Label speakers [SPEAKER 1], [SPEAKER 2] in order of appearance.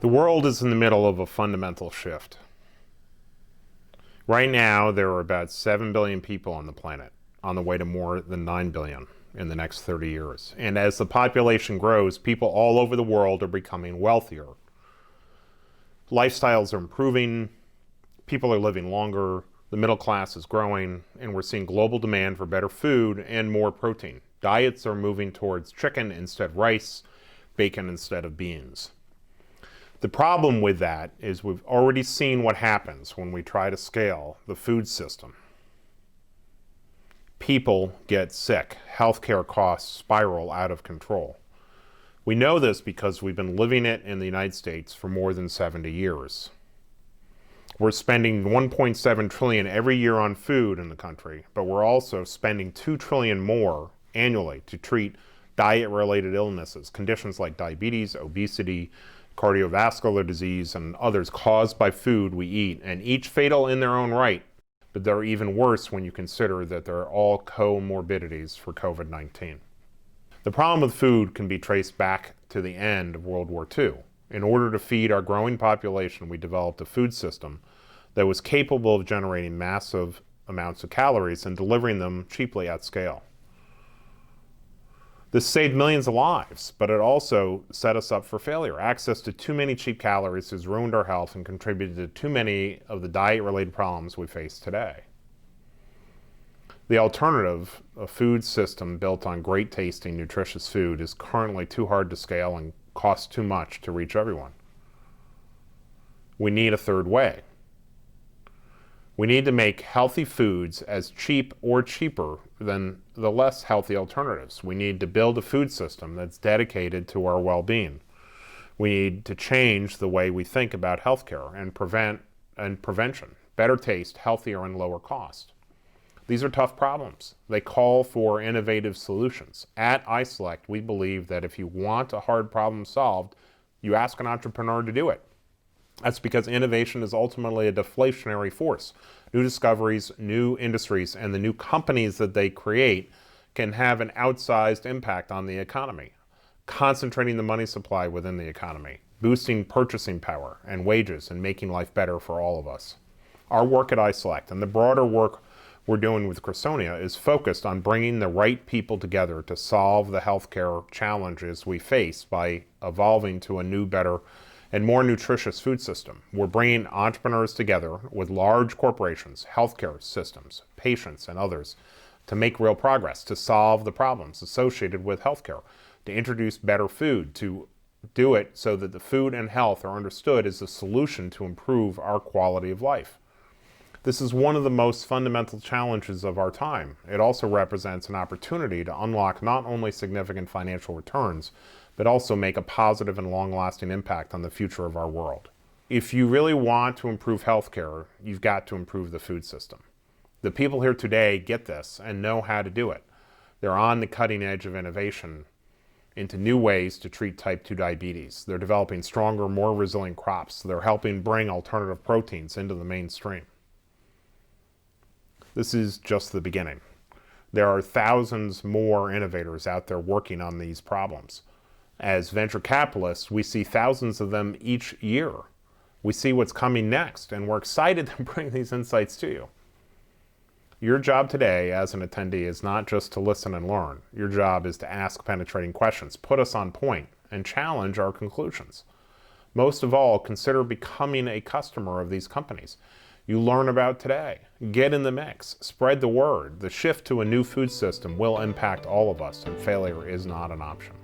[SPEAKER 1] The world is in the middle of a fundamental shift. Right now, there are about 7 billion people on the planet, on the way to more than 9 billion in the next 30 years. And as the population grows, people all over the world are becoming wealthier. Lifestyles are improving, people are living longer, the middle class is growing, and we're seeing global demand for better food and more protein. Diets are moving towards chicken instead of rice, bacon instead of beans. The problem with that is we've already seen what happens when we try to scale the food system. People get sick. Healthcare costs spiral out of control. We know this because we've been living it in the United States for more than 70 years. We're spending $1.7 trillion every year on food in the country, but we're also spending $2 trillion more annually to treat diet-related illnesses, conditions like diabetes, obesity, cardiovascular disease, and others caused by food we eat, and each fatal in their own right, but they're even worse when you consider that they're all comorbidities for COVID-19. The problem with food can be traced back to the end of World War II. In order to feed our growing population, we developed a food system that was capable of generating massive amounts of calories and delivering them cheaply at scale. This saved millions of lives, but it also set us up for failure. Access to too many cheap calories has ruined our health and contributed to too many of the diet-related problems we face today. The alternative, a food system built on great tasting, nutritious food, is currently too hard to scale and costs too much to reach everyone. We need a third way. We need to make healthy foods as cheap or cheaper than the less healthy alternatives. We need to build a food system that's dedicated to our well-being. We need to change the way we think about healthcare and prevention. Better taste, healthier, and lower cost. These are tough problems. They call for innovative solutions. At iSelect, we believe that if you want a hard problem solved, you ask an entrepreneur to do it. That's because innovation is ultimately a deflationary force. New discoveries, new industries, and the new companies that they create can have an outsized impact on the economy, concentrating the money supply within the economy, boosting purchasing power and wages, and making life better for all of us. Our work at iSelect and the broader work we're doing with Crusonia is focused on bringing the right people together to solve the healthcare challenges we face by evolving to a new, better, and more nutritious food system. We're bringing entrepreneurs together with large corporations, healthcare systems, patients, and others to make real progress, to solve the problems associated with healthcare, to introduce better food, to do it so that the food and health are understood as a solution to improve our quality of life. This is one of the most fundamental challenges of our time. It also represents an opportunity to unlock not only significant financial returns, but also make a positive and long-lasting impact on the future of our world. If you really want to improve healthcare, you've got to improve the food system. The people here today get this and know how to do it. They're on the cutting edge of innovation into new ways to treat type 2 diabetes. They're developing stronger, more resilient crops. They're helping bring alternative proteins into the mainstream. This is just the beginning. There are thousands more innovators out there working on these problems. As venture capitalists, we see thousands of them each year. We see what's coming next, and we're excited to bring these insights to you. Your job today as an attendee is not just to listen and learn. Your job is to ask penetrating questions, put us on point, and challenge our conclusions. Most of all, consider becoming a customer of these companies. You learn about today. Get in the mix. Spread the word. The shift to a new food system will impact all of us, and failure is not an option.